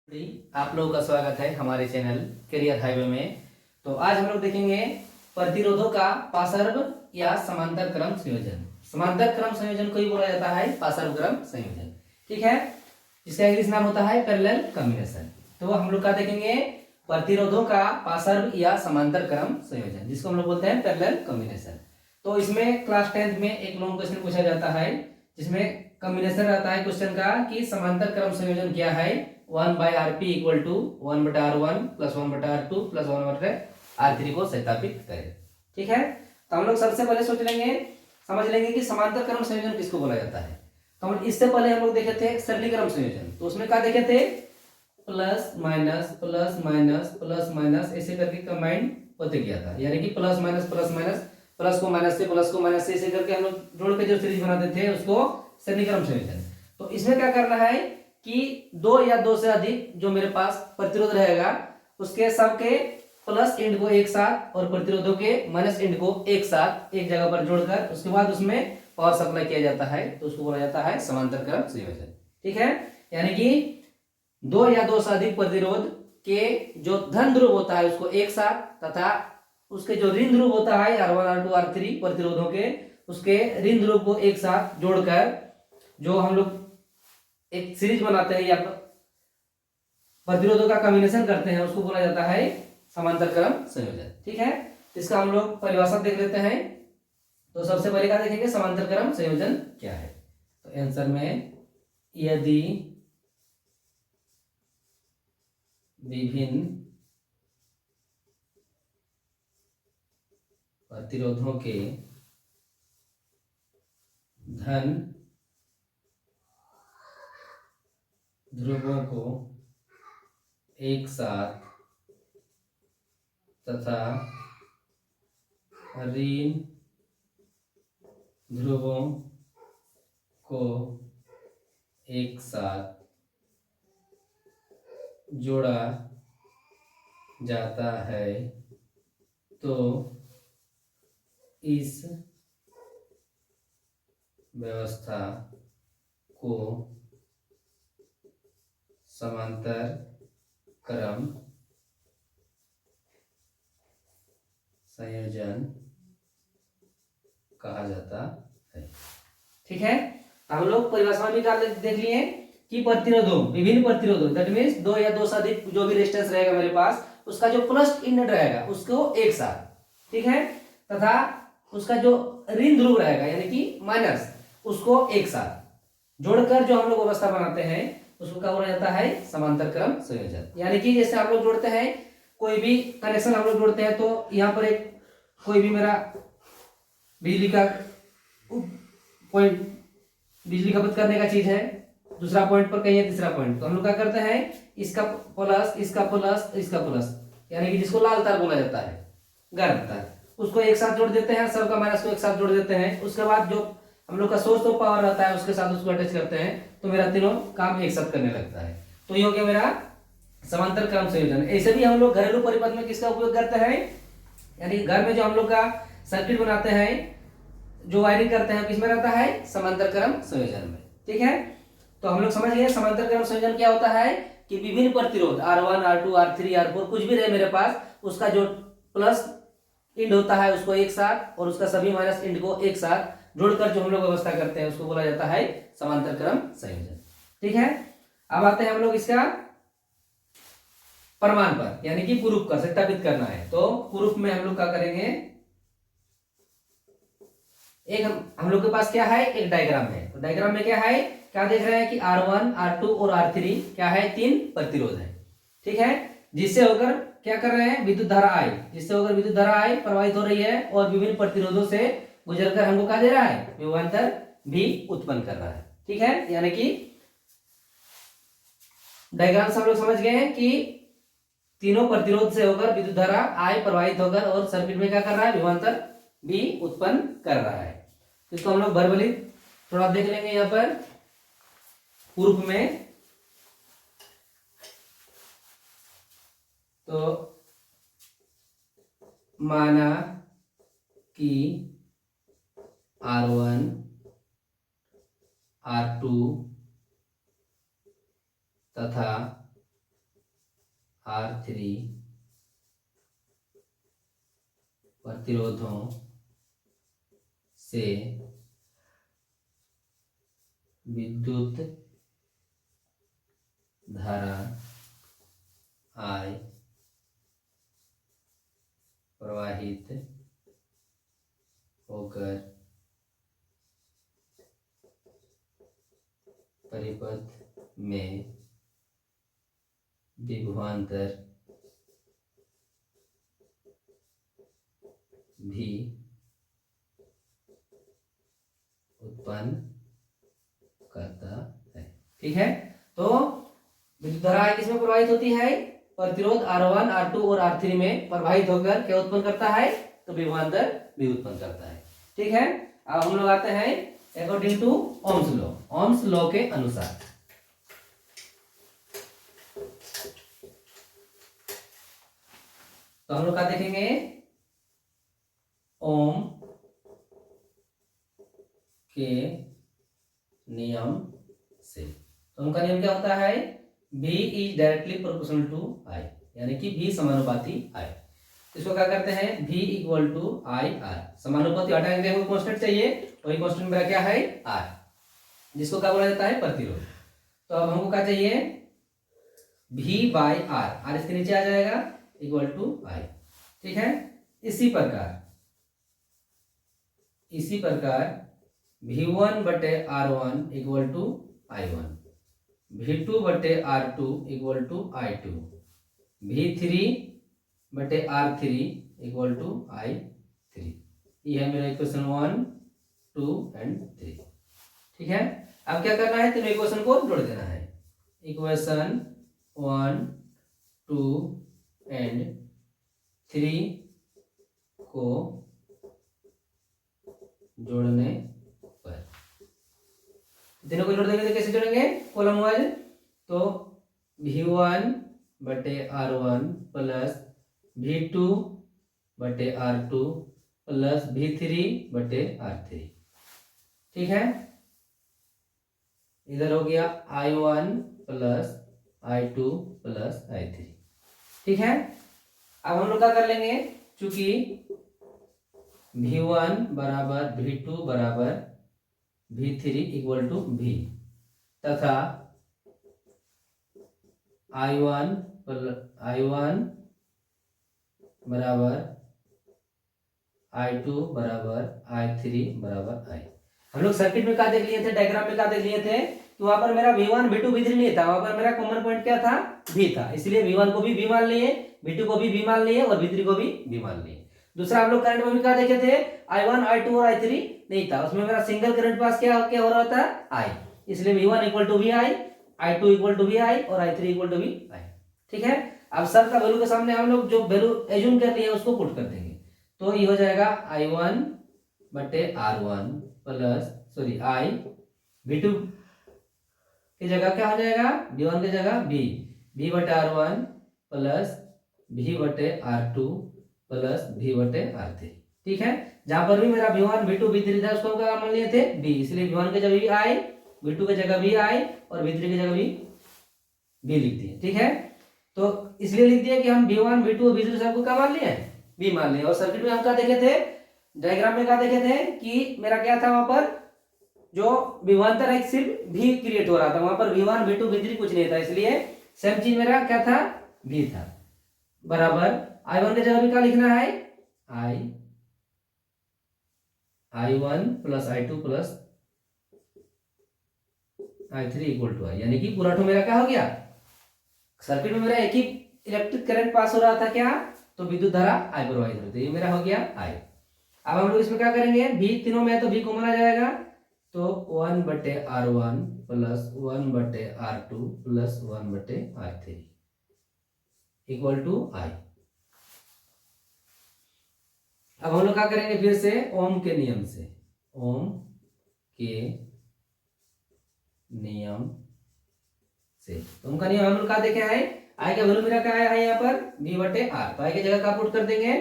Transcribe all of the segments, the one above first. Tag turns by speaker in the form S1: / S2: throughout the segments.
S1: आप लोगों का स्वागत है हमारे चैनल करियर हाईवे में। तो आज हम लोग देखेंगे प्रतिरोधों का पार्श्व या समांतर क्रम संयोजन। समांतर क्रम संयोजन को ही बोला जाता है पार्श्व क्रम संयोजन, ठीक है। इसका इंग्लिश नाम होता है पैरेलल कॉम्बिनेशन। तो हम लोग क्या देखेंगे, प्रतिरोधों का पार्श्व या समांतर क्रम संयोजन, जिसको हम लोग बोलते हैं पैरेलल कॉम्बिनेशन। तो इसमें क्लास 10th में एक लॉन्ग क्वेश्चन पूछा जाता है, जिसमें कॉम्बिनेशन रहता है क्वेश्चन का कि समांतर क्रम संयोजन क्या है। 1/Rp equal to 1/R1 plus 1/R2 plus 1/R3 को सत्यापित करें, ठीक है। तो हम लोग सबसे पहले सोच लेंगे, समझ लेंगे कि समांतर क्रम संयोजन किसको बोला जाता है। तो हम इससे पहले हम लोग देखे थे सरली क्रम संयोजन। तो उसमें क्या देखे थे, plus minus plus minus plus minus ऐसे करके कंबाइंड होते गया था, यानी कि plus minus plus minus, plus को माइनस से प्लस को माइनस से ऐसे करके हम लोग जोड़ के जो सीरीज बनाते थे उसको सरली क्रम संयोजन। तो इसमें क्या करना है कि दो या दो से अधिक जो मेरे पास प्रतिरोध रहेगा उसके सबके प्लस एंड को एक साथ और प्रतिरोधों के माइनस एंड को एक साथ एक जगह पर जोड़कर उसके बाद उसमें पावर सप्लाई किया जाता है, तो उसको बोला जाता है समांतर क्रम संयोजन, ठीक है। यानी कि दो या दो से अधिक प्रतिरोध के जो धन ध्रुव होता है उसको एक साथ तथा उसके जो ऋण ध्रुव होता है R1 R2 R3 प्रतिरोधों के उसके ऋण ध्रुव को एक साथ जोड़कर जो हम लोग एक सीरीज बनाते हैं या प्रतिरोधों का कॉम्बिनेशन करते हैं उसको बोला जाता है समांतर क्रम संयोजन, ठीक है। इसका हम लोग परिभाषा देख लेते हैं। तो सबसे पहले क्या देखेंगे, समांतर क्रम संयोजन क्या है। तो आंसर में यदि विभिन्न प्रतिरोधों के धन ध्रुवों को एक साथ तथा ऋण ध्रुवों को एक साथ जोड़ा जाता है तो इस व्यवस्था को समांतर क्रम संयोजन कहा जाता है, ठीक है। हम लोग परिभाषा भी देख लिए कि प्रतिरोधों, विभिन्न प्रतिरोधों दैट मींस दो या दो से अधिक जो भी रेजिस्टेंस रहेगा मेरे पास उसका जो प्लस इंड रहेगा उसको एक साथ, ठीक है, तथा उसका जो ऋण ध्रुव रहेगा यानी कि माइनस उसको एक साथ जोड़कर जो हम लोग व्यवस्था बनाते हैं उसको क्या बोला जाता है समांतर क्रम संयोजन। यानी कि जैसे हम लोग जोड़ते हैं कोई भी कनेक्शन हम लोग जोड़ते हैं तो यहाँ पर एक कोई भी मेरा बिजली का पॉइंट, बिजली खपत करने का चीज है, दूसरा पॉइंट पर कहीं है, तीसरा पॉइंट, तो हम लोग क्या करते हैं इसका प्लस इसका प्लस इसका प्लस यानी कि जिसको लाल तार बोला जाता है, गर्म तार, उसको एक साथ जोड़ देते हैं, सबका माइनस को एक साथ जोड़ देते हैं। उसके बाद जो हम लोग का सोर्स ऑफ पावर रहता है उसके साथ उसको अटैच करते हैं तो मेरा तीनों काम एक साथ करने लगता है। तो ये हो गया मेरा समांतर क्रम संयोजन। ऐसे भी हम लोग घरेलू परिपथ में किसका उपयोग करते हैं, यानी घर में जो हम लोग का सर्किट बनाते हैं, जो वायरिंग करते हैं किसमें रहता है समांतर क्रम संयोजन में, ठीक है। तो हम लोग समझ गए समांतर क्रम संयोजन क्या होता है कि विभिन्न प्रतिरोध R1 R2 R3 R4 कुछ भी रहे मेरे पास उसका जो प्लस इंड होता है उसको एक साथ और उसका सभी माइनस इंड को एक साथ जोड़कर जो हम लोग व्यवस्था करते हैं उसको बोला जाता है समांतर क्रम संयोजन, ठीक है। अब आते हैं हम लोग इसका प्रमाण पर, यानी कि प्रूफ का सत्यापित करना है। तो प्रूफ में हम लोग क्या करेंगे, एक हम लोग के पास क्या है एक डायग्राम है। तो डायग्राम में क्या है, क्या देख रहे हैं कि R1 R2 और R3 क्या है, तीन प्रतिरोध है, ठीक है, जिससे होकर क्या कर रहे हैं विद्युत धारा आई, जिससे होकर विद्युत धारा आई प्रवाहित हो रही है और विभिन्न प्रतिरोधों से गुजरकर हमको क्या दे रहा है विभवांतर भी उत्पन्न कर रहा है, ठीक है। यानी कि डायग्राम से हम लोग समझ गए हैं कि तीनों प्रतिरोध से होकर विद्युत धारा आई प्रवाहित होकर और सर्किट में क्या कर रहा है विभवांतर भी उत्पन्न कर रहा है। तो इसको हम लोग वर्बली थोड़ा देख लेंगे यहाँ पर पूर्व में। तो माना कि R1 R2 तथा R3 प्रतिरोधों से विद्युत धारा I प्रवाहित होकर परिपथ में विभवांतर भी उत्पन्न करता है। ठीक है, तो विद्युत धारा किसमें प्रवाहित होती है? प्रतिरोध R1 R2 और R3 में प्रवाहित होकर क्या उत्पन्न करता है? तो विभवांतर भी उत्पन्न करता है। ठीक है, अब हम लोग आते हैं according to Ohm's law, Ohm's law के अनुसार। तो हम लोग क्या देखेंगे? ओम के नियम से। तो उनका नियम क्या होता है? V is directly proportional to I, यानी कि V समानुपाती I। इसको क्या करते हैं? V equal to I R। समानुपाती हटाएंगे, हमको कांस्टेंट चाहिए, वही कांस्टेंट मेरा क्या है? R, जिसको क्या बोला जाता है? प्रतिरोध। तो अब हमको क्या चाहिए? V बाई R, R इसके नीचे आ जाएगा, इक्वल टू I। ठीक है, इसी प्रकार V1 बटे R1 equal to I1, V2 बटे R2 equal to I2, V3 बटे R3 इक्वल टू I3। ये है मेरा इक्वेशन 1, 2 एंड 3। ठीक है, अब क्या करना है? तीनों इक्वेशन को जोड़ देना है। इक्वेशन 1, 2 एंड 3 को जोड़ने पर, तीनों को जोड़ देंगे तो कैसे जोड़ेंगे? Column wise. तो V1 बटे R1 प्लस V2 बटे R2 प्लस V3 बटे R3। ठीक है, इधर हो गया I1 plus I2 plus I3। ठीक है, अब हम लोग क्या कर लेंगे? चूंकि V1 बराबर V2 बराबर V3 इक्वल टू V, तथा I1 बराबर I2 बराबर I3 बराबर I। हम लोग सर्किट में क्या देख लिए थे? डायग्राम में क्या देख लिए थे? तो वहां पर मेरा V1 V2 V3 नहीं था, वहां पर मेरा कॉमन पॉइंट क्या था? V था, इसलिए V1 को भी V मान लिए, V2 को भी V मान लिए और V3 को भी V मान लिए। दूसरा हम लोग करंट में भी क्या देखे थे? I1 I2 और I3 नहीं था, उसमें मेरा सिंगल करंट पास क्या हो रहा था? I, इसलिए V1 equal to VI, I2 equal to VI और I3 इक्वल टू VI। ठीक है, अब सर का वैल्यू के सामने हम लोग जो वैल्यू एज्यूम कर लिए उसको पुट कर देंगे, तो ये हो जाएगा I1 बटे R1 प्लस I V2 की जगह क्या हो जाएगा? V1 की जगह V बटे R1 प्लस V बटे R2 प्लस V बटे R3। ठीक है, जहां पर भी मेरा V1 V2 V3 था उसको क्या मान लिए थे? V, इसलिए V1 की जगह VI, V2 की जगह VI और V3 की जगह V लिख दिए। ठीक है, तो इसलिए लिख दिया कि हम V1 V2 और V3 सबको क्या मान लिए? V मान लिए। और सर्किट में हम क्या देखे थे? डायग्राम में क्या देखे थे कि मेरा क्या था? वहां पर जो विभवांतर है सिर्फ V क्रिएट हो रहा था, वहां पर V1 V2 V3 कुछ नहीं था, इसलिए सेम चीज मेरा क्या था? V था। बराबर I1 की जगह भी क्या लिखना है? I1 plus I2 plus I3 equal to I, यानी कि पूरा तो मेरा क्या हो गया? सर्किट में मेरा एक ही इलेक्ट्रिक करंट पास हो रहा था, क्या? तो विद्युत धारा I प्रवाहित होती है, ये मेरा हो गया I। अब हम लोग इसमें क्या करेंगे? V तीनों में है तो V कॉमन आ जाएगा, तो 1 बटे R1 प्लस 1 बटे R2 प्लस 1 बटे R3 इक्वल टू I। अब हम लोग क्या करेंगे? फिर से ओम के नियम से, ओम के नियम से। तो उनका नियम हम लोग क्या देखे हैं? आई का वैल्यू मेरा क्या है यहाँ पर? V बटे R, तो आई की जगह क्या पुट कर देंगे?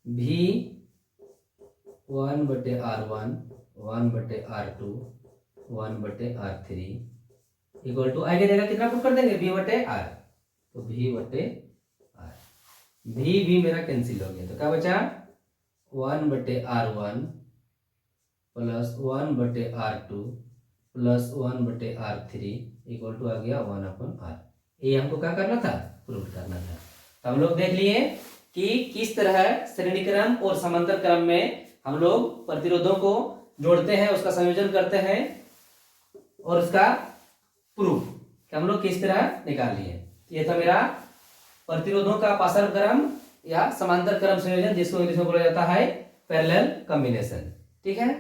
S1: V 1 बटे R1 1 बटे R2 1 बटे R3 इक्वल टू आई की जगह कितना पुट कर देंगे? V बटे R। तो V बटे R, भी मेरा कैंसिल हो गया, तो क्या बचा 1 बटे R1 प्लस 1 बटे R2 प्लस 1 बटे R3 इक्वल टू आ गया 1/R। ये हमको क्या करना था, प्रूव करना था। तो हम लोग देख लिए कि किस तरह श्रेणी क्रम और समांतर क्रम में हम लोग प्रतिरोधों को जोड़ते हैं, उसका संयोजन करते हैं और उसका प्रूफ हम लोग किस तरह निकाल लिए। ये था मेरा प्रतिरोधों का पार्श्व क्रम या समांतर क्रम संयोजन, जिसको इंग्लिश में बोला जाता है पैरेलल कॉम्बिनेशन। ठीक है।